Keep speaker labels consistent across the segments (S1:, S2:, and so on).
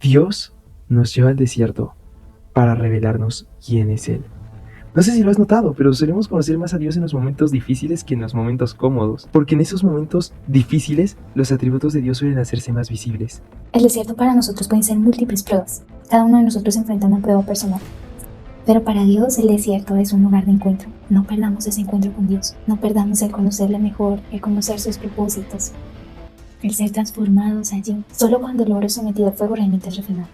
S1: Dios nos lleva al desierto para revelarnos quién es Él. No sé si lo has notado, pero solemos conocer más a Dios en los momentos difíciles que en los momentos cómodos, porque en esos momentos difíciles los atributos de Dios suelen hacerse más visibles.
S2: El desierto para nosotros pueden ser múltiples pruebas. Cada uno de nosotros enfrenta una prueba personal. Pero para Dios el desierto es un lugar de encuentro. No perdamos ese encuentro con Dios. No perdamos el conocerle mejor, el conocer sus propósitos, el ser transformados allí. Solo cuando el oro sometido al fuego realmente es refinado.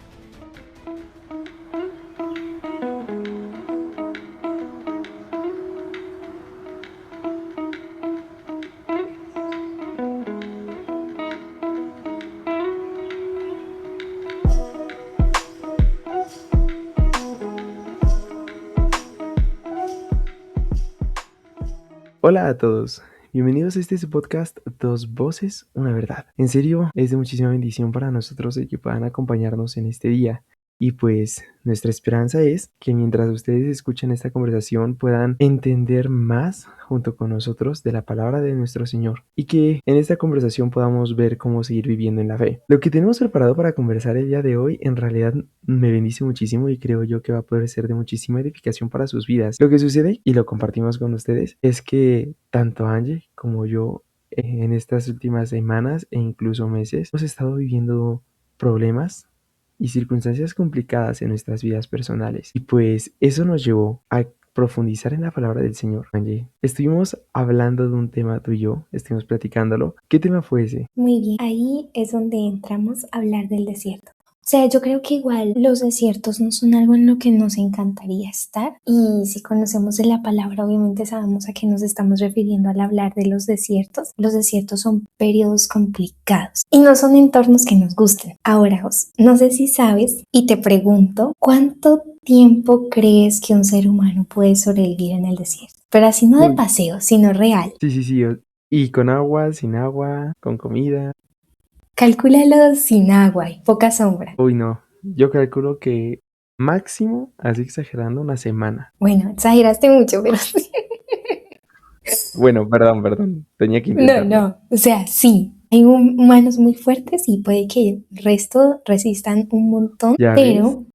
S1: Hola a todos, bienvenidos a este su podcast Dos Voces, una Verdad. En serio, es de muchísima bendición para nosotros el que puedan acompañarnos en este día. Y pues nuestra esperanza es que mientras ustedes escuchen esta conversación puedan entender más junto con nosotros de la palabra de nuestro Señor y que en esta conversación podamos ver cómo seguir viviendo en la fe. Lo que tenemos preparado para conversar el día de hoy en realidad me bendice muchísimo y creo yo que va a poder ser de muchísima edificación para sus vidas. Lo que sucede, y lo compartimos con ustedes, es que tanto Angie como yo en estas últimas semanas e incluso meses hemos estado viviendo problemas y circunstancias complicadas en nuestras vidas personales. Y pues eso nos llevó a profundizar en la palabra del Señor. Angie, estuvimos hablando de un tema tú y yo, estuvimos platicándolo. ¿Qué tema fue ese?
S2: Muy bien, ahí es donde entramos a hablar del desierto. O sea, yo creo que igual los desiertos no son algo en lo que nos encantaría estar, y si conocemos de la palabra obviamente sabemos a qué nos estamos refiriendo al hablar de los desiertos. Los desiertos son periodos complicados y no son entornos que nos gusten. Ahora, Jos, no sé si sabes y te pregunto, ¿cuánto tiempo crees que un ser humano puede sobrevivir en el desierto? Pero así no de
S1: Uy,
S2: paseo, sino real.
S1: sí. Y con agua, sin agua, con comida.
S2: Calcúlalo sin agua y poca sombra.
S1: Uy, no. Yo calculo que máximo, así exagerando, una semana.
S2: Bueno, exageraste mucho, pero
S1: Bueno, perdón. Tenía que
S2: no,
S1: intentarlo.
S2: no. O sea, sí. Hay humanos muy fuertes y puede que el resto resistan un montón,
S1: ¿Ya ves?
S2: pero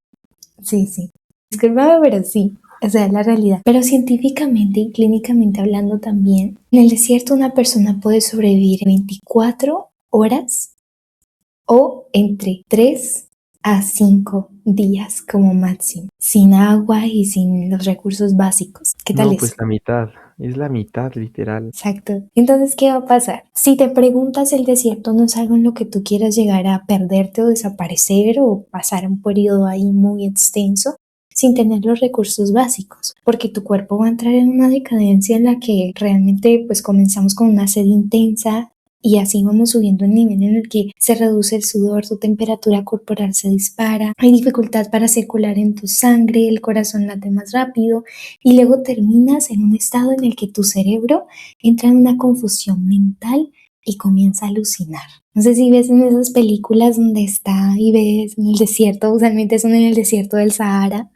S2: sí. Discúlpame, pero sí. O sea, es la realidad. Pero científicamente y clínicamente hablando también, en el desierto una persona puede sobrevivir 24 horas o entre 3 a 5 días como máximo, sin agua y sin los recursos básicos. ¿Qué tal
S1: No,
S2: eso?
S1: pues la mitad. Es la mitad, literal.
S2: Exacto. Entonces, ¿qué va a pasar? Si te preguntas, el desierto no es algo en lo que tú quieras llegar a perderte o desaparecer o pasar un periodo ahí muy extenso sin tener los recursos básicos, porque tu cuerpo va a entrar en una decadencia en la que realmente pues comenzamos con una sed intensa y así vamos subiendo el nivel en el que se reduce el sudor, tu temperatura corporal se dispara, hay dificultad para circular en tu sangre, el corazón late más rápido y luego terminas en un estado en el que tu cerebro entra en una confusión mental y comienza a alucinar. No sé si ves en esas películas donde está y ves en el desierto, usualmente son en el desierto del Sahara,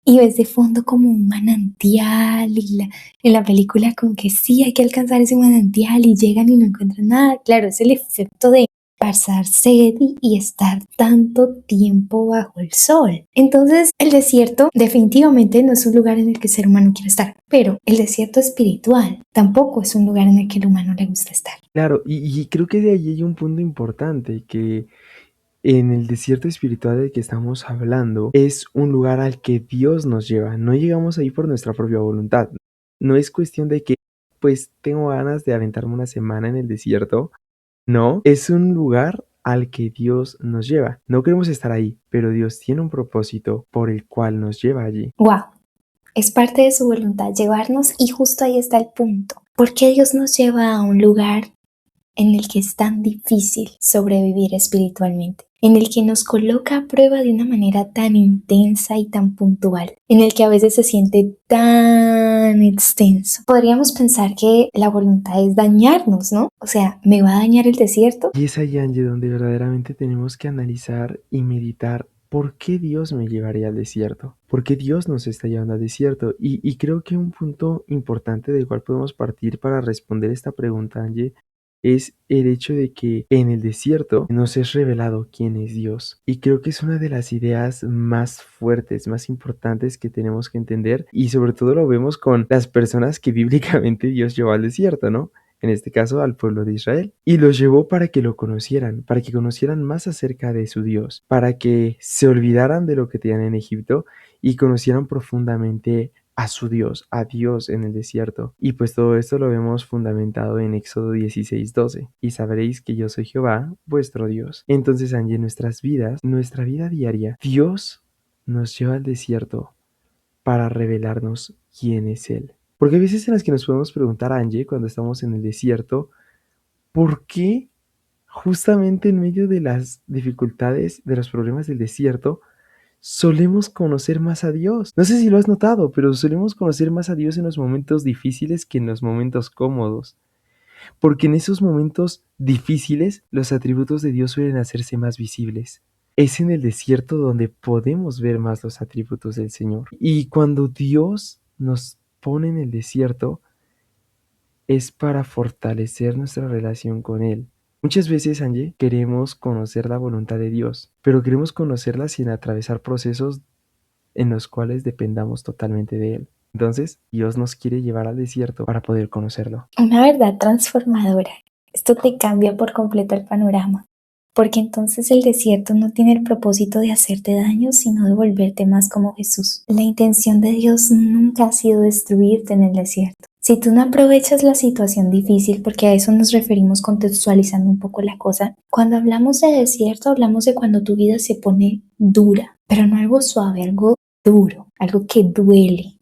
S2: y ves de fondo como un manantial y en la película como que sí, hay que alcanzar ese manantial y llegan y no encuentran nada. Claro, es el efecto de pasar sed y estar tanto tiempo bajo el sol. Entonces, el desierto definitivamente no es un lugar en el que el ser humano quiere estar, pero el desierto espiritual tampoco es un lugar en el que el humano le gusta estar.
S1: Claro, y creo que de ahí hay un punto importante que en el desierto espiritual del que estamos hablando es un lugar al que Dios nos lleva. No llegamos ahí por nuestra propia voluntad. No es cuestión de que, pues, tengo ganas de aventarme una semana en el desierto. No, es un lugar al que Dios nos lleva. No queremos estar ahí, pero Dios tiene un propósito por el cual nos lleva allí.
S2: ¡Wow! Es parte de su voluntad llevarnos, y justo ahí está el punto. ¿Por qué Dios nos lleva a un lugar en el que es tan difícil sobrevivir espiritualmente? En el que nos coloca a prueba de una manera tan intensa y tan puntual, en el que a veces se siente tan extenso. Podríamos pensar que la voluntad es dañarnos, ¿no? O sea, ¿me va a dañar el desierto?
S1: Y es ahí, Angie, donde verdaderamente tenemos que analizar y meditar por qué Dios me llevaría al desierto, por qué Dios nos está llevando al desierto. Y creo que un punto importante del cual podemos partir para responder esta pregunta, Angie, es el hecho de que en el desierto nos es revelado quién es Dios. Y creo que es una de las ideas más fuertes, más importantes que tenemos que entender, y sobre todo lo vemos con las personas que bíblicamente Dios llevó al desierto, ¿no? En este caso al pueblo de Israel, y los llevó para que lo conocieran, para que conocieran más acerca de su Dios, para que se olvidaran de lo que tenían en Egipto y conocieran profundamente a su Dios, a Dios en el desierto. Y pues todo esto lo vemos fundamentado en Éxodo 16:12. Y sabréis que yo soy Jehová, vuestro Dios. Entonces, Angie, en nuestras vidas, nuestra vida diaria, Dios nos lleva al desierto para revelarnos quién es Él. Porque hay veces en las que nos podemos preguntar, Angie, cuando estamos en el desierto, ¿por qué justamente en medio de las dificultades, de los problemas del desierto, solemos conocer más a Dios? No sé si lo has notado, pero solemos conocer más a Dios en los momentos difíciles que en los momentos cómodos. Porque en esos momentos difíciles los atributos de Dios suelen hacerse más visibles. Es en el desierto donde podemos ver más los atributos del Señor. Y cuando Dios nos pone en el desierto, es para fortalecer nuestra relación con Él. Muchas veces, Angie, queremos conocer la voluntad de Dios, pero queremos conocerla sin atravesar procesos en los cuales dependamos totalmente de Él. Entonces, Dios nos quiere llevar al desierto para poder conocerlo.
S2: Una verdad transformadora. Esto te cambia por completo el panorama, porque entonces el desierto no tiene el propósito de hacerte daño, sino de volverte más como Jesús. La intención de Dios nunca ha sido destruirte en el desierto. Si tú no aprovechas la situación difícil, porque a eso nos referimos contextualizando un poco la cosa, cuando hablamos de desierto hablamos de cuando tu vida se pone dura, pero no algo suave, algo duro, algo que duele.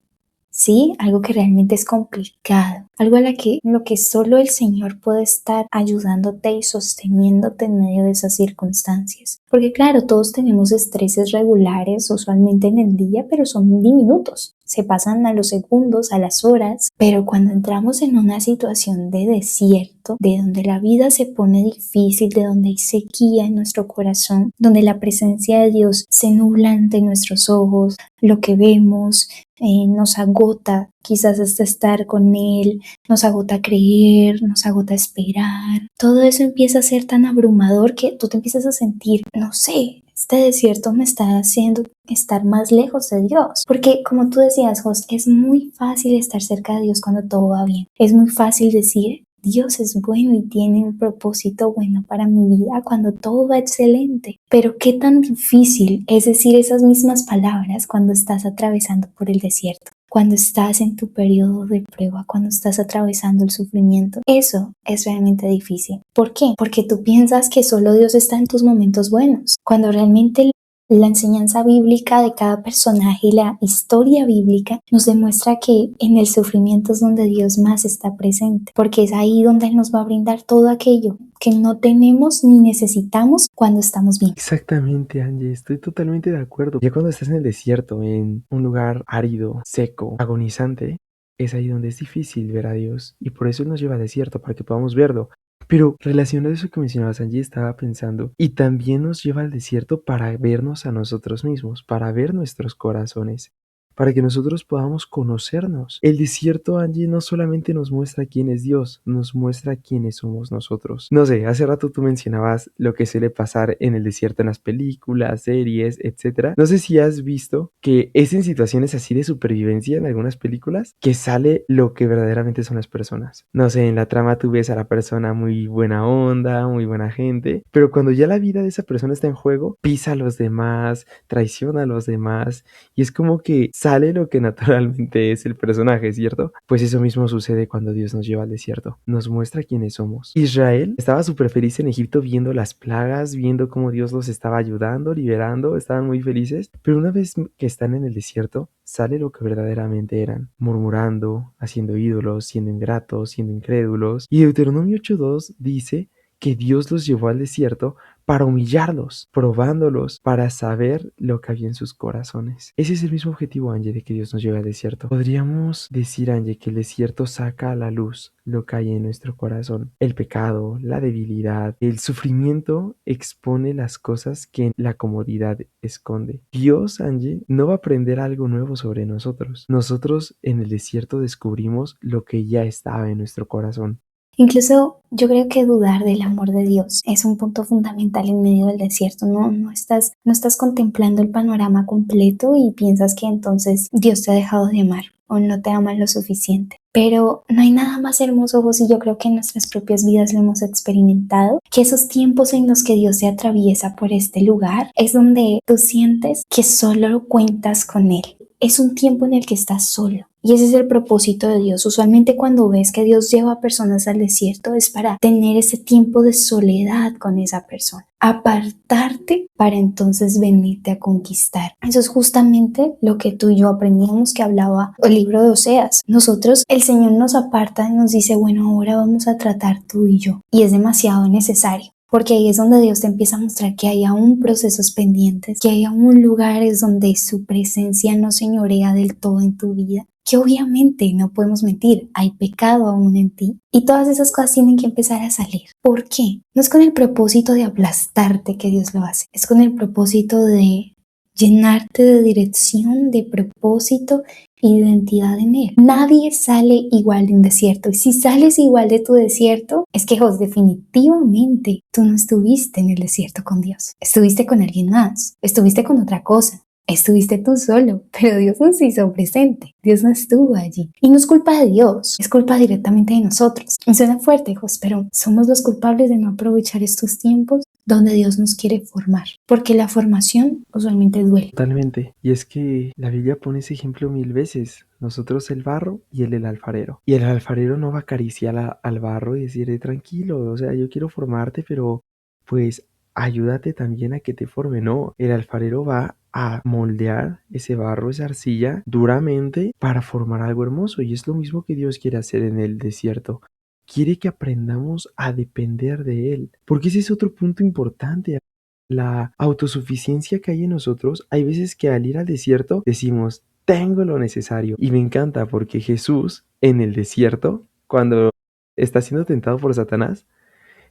S2: ¿Sí? Algo que realmente es complicado, algo lo que solo el Señor puede estar ayudándote y sosteniéndote en medio de esas circunstancias. Porque claro, todos tenemos estreses regulares usualmente en el día, pero son diminutos. Se pasan a los segundos, a las horas, pero cuando entramos en una situación de desierto, de donde la vida se pone difícil, de donde hay sequía en nuestro corazón, donde la presencia de Dios se nubla ante nuestros ojos, lo que vemos, nos agota quizás hasta estar con Él, nos agota creer, nos agota esperar. Todo eso empieza a ser tan abrumador que tú te empiezas a sentir, no sé, este desierto me está haciendo estar más lejos de Dios. Porque como tú decías, Jos, es muy fácil estar cerca de Dios cuando todo va bien. Es muy fácil decir, Dios es bueno y tiene un propósito bueno para mi vida cuando todo va excelente. Pero qué tan difícil es decir esas mismas palabras cuando estás atravesando por el desierto, cuando estás en tu periodo de prueba, cuando estás atravesando el sufrimiento. Eso es realmente difícil. ¿Por qué? Porque tú piensas que solo Dios está en tus momentos buenos, cuando realmente la enseñanza bíblica de cada personaje y la historia bíblica nos demuestra que en el sufrimiento es donde Dios más está presente, porque es ahí donde Él nos va a brindar todo aquello que no tenemos ni necesitamos cuando estamos bien.
S1: Exactamente, Angie, estoy totalmente de acuerdo. Ya cuando estás en el desierto, en un lugar árido, seco, agonizante, es ahí donde es difícil ver a Dios. Y por eso Él nos lleva al desierto, para que podamos verlo. Pero relacionado a eso que mencionabas, Angie, estaba pensando, y también nos lleva al desierto para vernos a nosotros mismos, para ver nuestros corazones, para que nosotros podamos conocernos. El desierto, Angie, no solamente nos muestra quién es Dios, nos muestra quiénes somos nosotros. No sé, hace rato tú mencionabas lo que suele pasar en el desierto en las películas, series, etcétera. No sé si has visto que es en situaciones así de supervivencia en algunas películas que sale lo que verdaderamente son las personas. No sé, en la trama tú ves a la persona muy buena onda, muy buena gente, pero cuando ya la vida de esa persona está en juego, pisa a los demás, traiciona a los demás, y es como que sale lo que naturalmente es el personaje, ¿cierto? Pues eso mismo sucede cuando Dios nos lleva al desierto, nos muestra quiénes somos. Israel estaba súper feliz en Egipto viendo las plagas, viendo cómo Dios los estaba ayudando, liberando, estaban muy felices, pero una vez que están en el desierto, sale lo que verdaderamente eran, murmurando, haciendo ídolos, siendo ingratos, siendo incrédulos. Y Deuteronomio 8:2 dice que Dios los llevó al desierto para humillarlos, probándolos, para saber lo que había en sus corazones. Ese es el mismo objetivo, Angie, de que Dios nos lleve al desierto. Podríamos decir, Angie, que el desierto saca a la luz lo que hay en nuestro corazón. El pecado, la debilidad, el sufrimiento expone las cosas que la comodidad esconde. Dios, Angie, no va a aprender algo nuevo sobre nosotros. Nosotros en el desierto descubrimos lo que ya estaba en nuestro corazón.
S2: Incluso yo creo que dudar del amor de Dios es un punto fundamental en medio del desierto. No estás contemplando el panorama completo y piensas que entonces Dios te ha dejado de amar o no te ama lo suficiente. Pero no hay nada más hermoso, José, y yo creo que en nuestras propias vidas lo hemos experimentado, que esos tiempos en los que Dios se atraviesa por este lugar es donde tú sientes que solo cuentas con Él. Es un tiempo en el que estás solo. Y ese es el propósito de Dios. Usualmente cuando ves que Dios lleva a personas al desierto es para tener ese tiempo de soledad con esa persona. Apartarte para entonces venirte a conquistar. Eso es justamente lo que tú y yo aprendimos que hablaba el libro de Oseas. Nosotros, el Señor nos aparta y nos dice, bueno, ahora vamos a tratar tú y yo. Y es demasiado necesario. Porque ahí es donde Dios te empieza a mostrar que hay aún procesos pendientes, que hay aún lugares donde su presencia no señorea del todo en tu vida, que obviamente no podemos mentir, hay pecado aún en ti y todas esas cosas tienen que empezar a salir. ¿Por qué? No es con el propósito de aplastarte que Dios lo hace, es con el propósito de llenarte de dirección, de propósito y de identidad en Él. Nadie sale igual de un desierto. Y si sales igual de tu desierto, es que definitivamente tú no estuviste en el desierto con Dios. Estuviste con alguien más. Estuviste con otra cosa. Estuviste tú solo, pero Dios no se hizo presente. Dios no estuvo allí. Y no es culpa de Dios, es culpa directamente de nosotros. Y suena fuerte, hijos, pero somos los culpables de no aprovechar estos tiempos donde Dios nos quiere formar. Porque la formación usualmente duele.
S1: Totalmente. Y es que la Biblia pone ese ejemplo 1000 veces. Nosotros el barro y él el alfarero. Y el alfarero no va a acariciar al barro y decirle, tranquilo, o sea, yo quiero formarte, pero pues ayúdate también a que te forme. No, el alfarero va a moldear ese barro, esa arcilla, duramente para formar algo hermoso. Y es lo mismo que Dios quiere hacer en el desierto. Quiere que aprendamos a depender de Él. Porque ese es otro punto importante. La autosuficiencia que hay en nosotros, hay veces que al ir al desierto decimos, tengo lo necesario. Y me encanta porque Jesús en el desierto, cuando está siendo tentado por Satanás,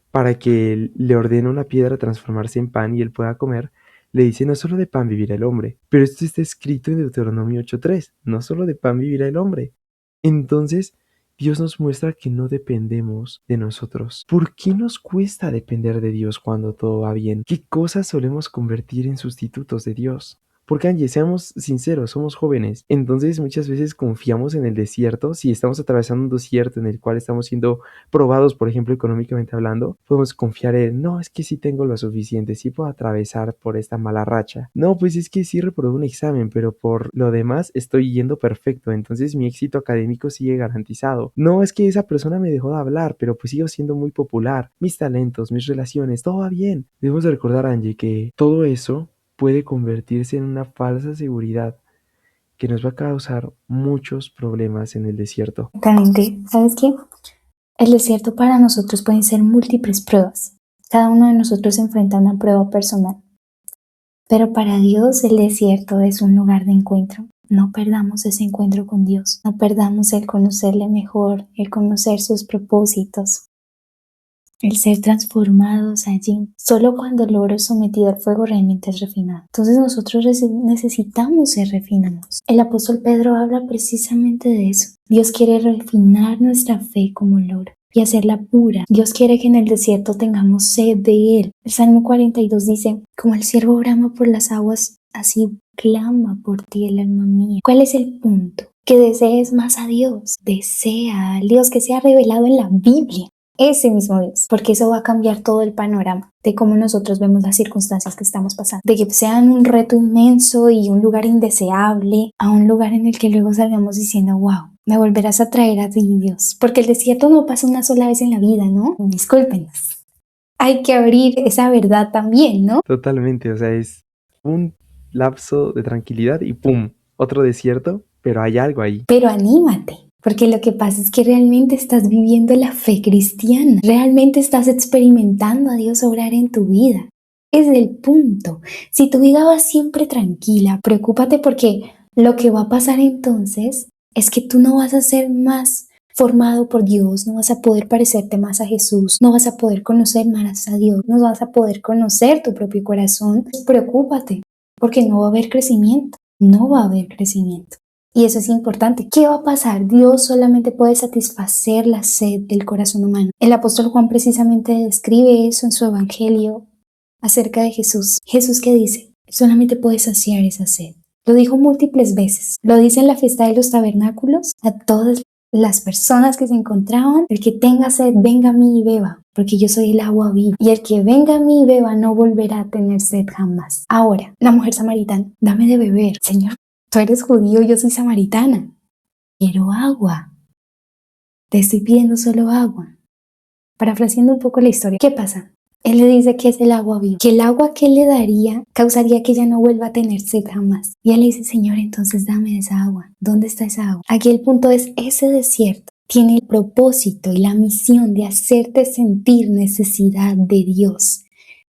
S1: para que le ordene una piedra transformarse en pan y él pueda comer, le dice, no solo de pan vivirá el hombre, pero esto está escrito en Deuteronomio 8:3, no solo de pan vivirá el hombre. Entonces, Dios nos muestra que no dependemos de nosotros. ¿Por qué nos cuesta depender de Dios cuando todo va bien? ¿Qué cosas solemos convertir en sustitutos de Dios? Porque Angie, seamos sinceros, somos jóvenes, entonces muchas veces confiamos en el desierto. Si estamos atravesando un desierto en el cual estamos siendo probados, por ejemplo, económicamente hablando, podemos confiar en, no, es que sí tengo lo suficiente, sí puedo atravesar por esta mala racha. No, pues es que sí reprobé un examen, pero por lo demás estoy yendo perfecto, entonces mi éxito académico sigue garantizado. No, es que esa persona me dejó de hablar, pero pues sigo siendo muy popular, mis talentos, mis relaciones, todo va bien. Debemos de recordar, Angie, que todo eso puede convertirse en una falsa seguridad que nos va a causar muchos problemas en el desierto.
S2: Exactamente. ¿Sabes qué? El desierto para nosotros pueden ser múltiples pruebas. Cada uno de nosotros enfrenta una prueba personal. Pero para Dios el desierto es un lugar de encuentro. No perdamos ese encuentro con Dios. No perdamos el conocerle mejor, el conocer sus propósitos, el ser transformados allí. Solo cuando el oro es sometido al fuego realmente es refinado. Entonces nosotros necesitamos ser refinados. El apóstol Pedro habla precisamente de eso. Dios quiere refinar nuestra fe como el oro y hacerla pura. Dios quiere que en el desierto tengamos sed de Él. El Salmo 42 dice, como el ciervo brama por las aguas, así clama por ti el alma mía. ¿Cuál es el punto? Que desees más a Dios. Desea al Dios que se ha revelado en la Biblia. Ese mismo Dios, porque eso va a cambiar todo el panorama de cómo nosotros vemos las circunstancias que estamos pasando, de que sean un reto inmenso y un lugar indeseable, a un lugar en el que luego salgamos diciendo, wow, me volverás a traer a ti, Dios, porque el desierto no pasa una sola vez en la vida, ¿no? Discúlpenos. Hay que abrir esa verdad también, ¿no?
S1: Totalmente, o sea, es un lapso de tranquilidad y ¡pum! Otro desierto, pero hay algo ahí.
S2: Pero anímate. Porque lo que pasa es que realmente estás viviendo la fe cristiana, realmente estás experimentando a Dios obrar en tu vida. Es el punto. Si tu vida va siempre tranquila, preocúpate porque lo que va a pasar entonces es que tú no vas a ser más formado por Dios, no vas a poder parecerte más a Jesús, no vas a poder conocer más a Dios, no vas a poder conocer tu propio corazón. Preocúpate porque no va a haber crecimiento, no va a haber crecimiento. Y eso es importante. ¿Qué va a pasar? Dios solamente puede satisfacer la sed del corazón humano. El apóstol Juan precisamente describe eso en su evangelio acerca de Jesús. Jesús, ¿qué dice? Solamente puede saciar esa sed. Lo dijo múltiples veces. Lo dice en la fiesta de los tabernáculos a todas las personas que se encontraban: el que tenga sed, venga a mí y beba, porque yo soy el agua viva. Y el que venga a mí y beba no volverá a tener sed jamás. Ahora, la mujer samaritana: dame de beber. Señor, tú eres judío, yo soy samaritana. Quiero agua. Te estoy pidiendo solo agua. Parafraseando un poco la historia, ¿qué pasa? Él le dice que es el agua viva, que el agua que él le daría causaría que ella no vuelva a tener sed jamás. Y él le dice: Señor, entonces dame esa agua. ¿Dónde está esa agua? Aquí el punto es: ese desierto tiene el propósito y la misión de hacerte sentir necesidad de Dios,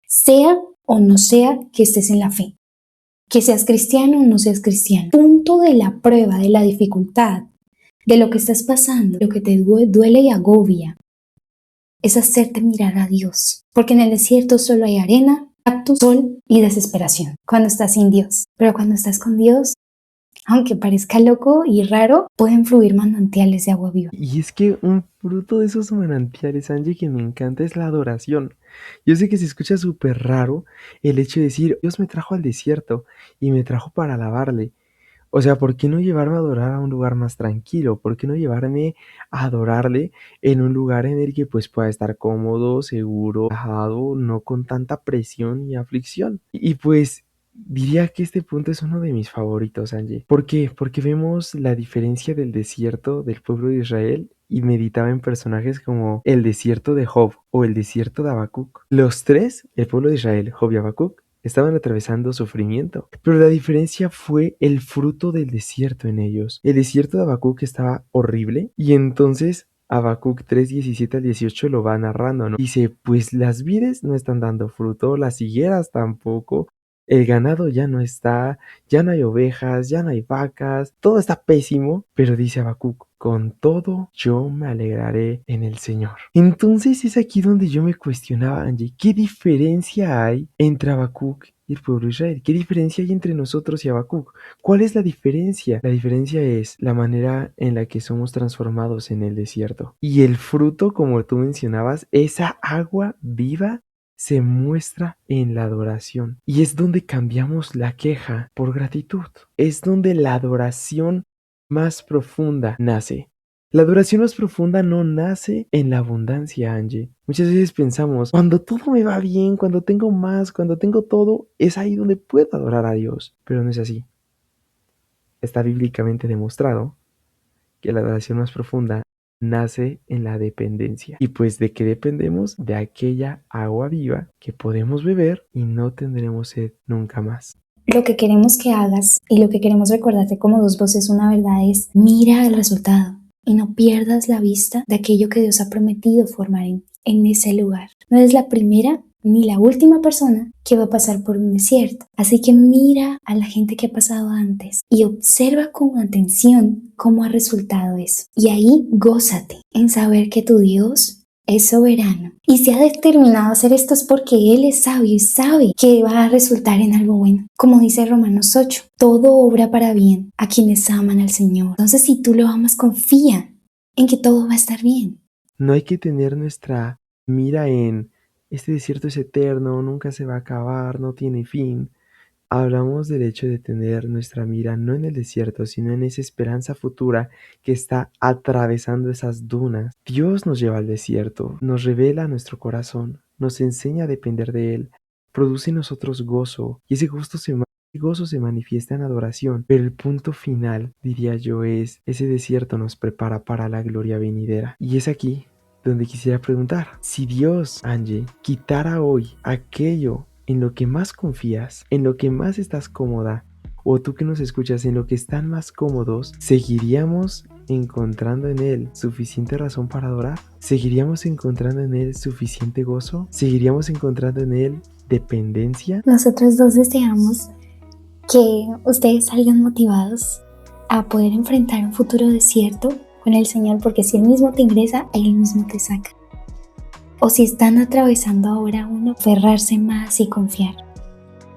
S2: sea o no sea que estés en la fe, que seas cristiano o no seas cristiano. Punto de la prueba, de la dificultad, de lo que estás pasando, lo que te duele y agobia, es hacerte mirar a Dios, porque en el desierto solo hay arena, cactus, sol y desesperación cuando estás sin Dios. Pero cuando estás con Dios, aunque parezca loco y raro, pueden fluir manantiales de agua viva.
S1: Y es que un fruto de esos manantiales, Angie, que me encanta es la adoración. Yo sé que se escucha súper raro el hecho de decir: Dios me trajo al desierto y me trajo para alabarle. O sea, ¿por qué no llevarme a adorar a un lugar más tranquilo? ¿Por qué no llevarme a adorarle en un lugar en el que pues pueda estar cómodo, seguro, relajado, no con tanta presión y aflicción? Y pues diría que este punto es uno de mis favoritos, Angie. ¿Por qué? Porque vemos la diferencia del desierto del pueblo de Israel y meditaba en personajes como el desierto de Job o el desierto de Habacuc. Los tres, el pueblo de Israel, Job y Habacuc, estaban atravesando sufrimiento, pero la diferencia fue el fruto del desierto en ellos. El desierto de Habacuc estaba horrible y entonces Habacuc 3:17 al 18 lo va narrando, ¿no? Dice: pues las vides no están dando fruto, las higueras tampoco, el ganado ya no está, ya no hay ovejas, ya no hay vacas, todo está pésimo, pero dice Habacuc: con todo yo me alegraré en el Señor. Entonces es aquí donde yo me cuestionaba, Angie, ¿qué diferencia hay entre Habacuc y el pueblo de Israel? ¿Qué diferencia hay entre nosotros y Habacuc? ¿Cuál es la diferencia? La diferencia es la manera en la que somos transformados en el desierto. Y el fruto, como tú mencionabas, esa agua viva, se muestra en la adoración. Y es donde cambiamos la queja por gratitud. Es donde la adoración más profunda nace. La adoración más profunda no nace en la abundancia, Angie. Muchas veces pensamos: cuando todo me va bien, cuando tengo más, cuando tengo todo, es ahí donde puedo adorar a Dios. Pero no es así. Está bíblicamente demostrado que la adoración más profunda nace en la dependencia. ¿Y pues de qué dependemos? De aquella agua viva que podemos beber y no tendremos sed nunca más.
S2: Lo que queremos que hagas y lo que queremos recordarte como Dos Voces Una Verdad es: mira el resultado y no pierdas la vista de aquello que Dios ha prometido formar en ese lugar. No eres la primera ni la última persona que va a pasar por un desierto. Así que mira a la gente que ha pasado antes y observa con atención cómo ha resultado eso. Y ahí gózate en saber que tu Dios es soberano y si ha determinado hacer esto es porque Él es sabio y sabe que va a resultar en algo bueno. Como dice Romanos 8, todo obra para bien a quienes aman al Señor. Entonces, si tú lo amas, confía en que todo va a estar bien.
S1: No hay que tener nuestra mira en: este desierto es eterno, nunca se va a acabar, no tiene fin. Hablamos del hecho de tener nuestra mira no en el desierto, sino en esa esperanza futura que está atravesando esas dunas. Dios nos lleva al desierto, nos revela nuestro corazón, nos enseña a depender de Él, produce en nosotros gozo, y ese gozo se manifiesta en adoración. Pero el punto final, diría yo, es: ese desierto nos prepara para la gloria venidera. Y es aquí donde quisiera preguntar: si Dios, Angie, quitara hoy aquello en lo que más confías, en lo que más estás cómoda, o tú que nos escuchas, en lo que están más cómodos, ¿seguiríamos encontrando en Él suficiente razón para adorar? ¿Seguiríamos encontrando en Él suficiente gozo? ¿Seguiríamos encontrando en Él dependencia?
S2: Nosotros dos deseamos que ustedes salgan motivados a poder enfrentar un futuro desierto con el Señor, porque si Él mismo te ingresa, Él mismo te saca. O si están atravesando ahora uno, aferrarse más y confiar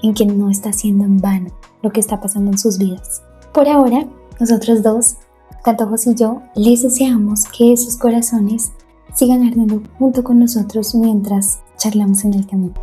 S2: en que no está siendo en vano lo que está pasando en sus vidas. Por ahora, Nosotros dos, tanto José y yo, les deseamos que esos corazones sigan ardiendo junto con nosotros mientras charlamos en el camino.